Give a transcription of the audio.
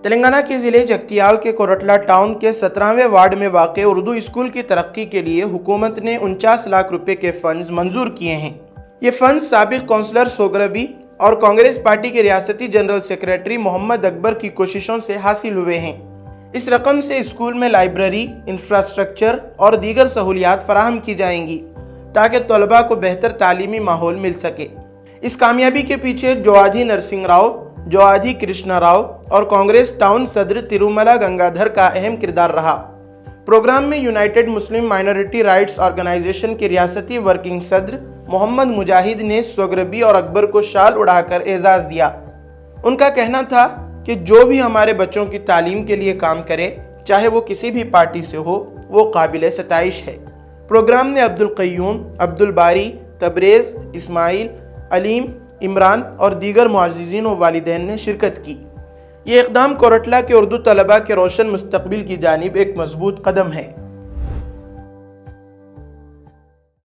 تلنگانہ کے ضلع جگتیال کے کورٹلہ ٹاؤن کے 17ویں وارڈ میں واقع اردو اسکول کی ترقی کے لیے حکومت نے 49 لاکھ روپے کے فنڈز منظور کیے ہیں۔ یہ فنڈز سابق کونسلر سوگربی اور کانگریس پارٹی کے ریاستی جنرل سیکریٹری محمد اکبر کی کوششوں سے حاصل ہوئے ہیں۔ اس رقم سے اسکول میں لائبریری، انفراسٹرکچر اور دیگر سہولیات فراہم کی جائیں گی تاکہ طلباء کو بہتر تعلیمی ماحول مل سکے۔ اس کامیابی کے پیچھے جواجی نرسنگ راؤ، جواجی کرشنا راؤ اور کانگریس ٹاؤن صدر تروملا گنگادھر کا اہم کردار رہا۔ پروگرام میں یونائیٹڈ مسلم مائنورٹی رائٹس آرگنائزیشن کے ریاستی ورکنگ صدر محمد مجاہد نے سوگربی اور اکبر کو شال اڑا کر اعزاز دیا۔ ان کا کہنا تھا کہ جو بھی ہمارے بچوں کی تعلیم کے لیے کام کرے، چاہے وہ کسی بھی پارٹی سے ہو، وہ قابل ستائش ہے۔ پروگرام میں عبدالقیوم، عبدالباری، تبریز، اسماعیل، علیم، عمران اور دیگر معززین و والدین نے شرکت کی۔ یہ اقدام کورٹلہ کے اردو طلباء کے روشن مستقبل کی جانب ایک مضبوط قدم ہے۔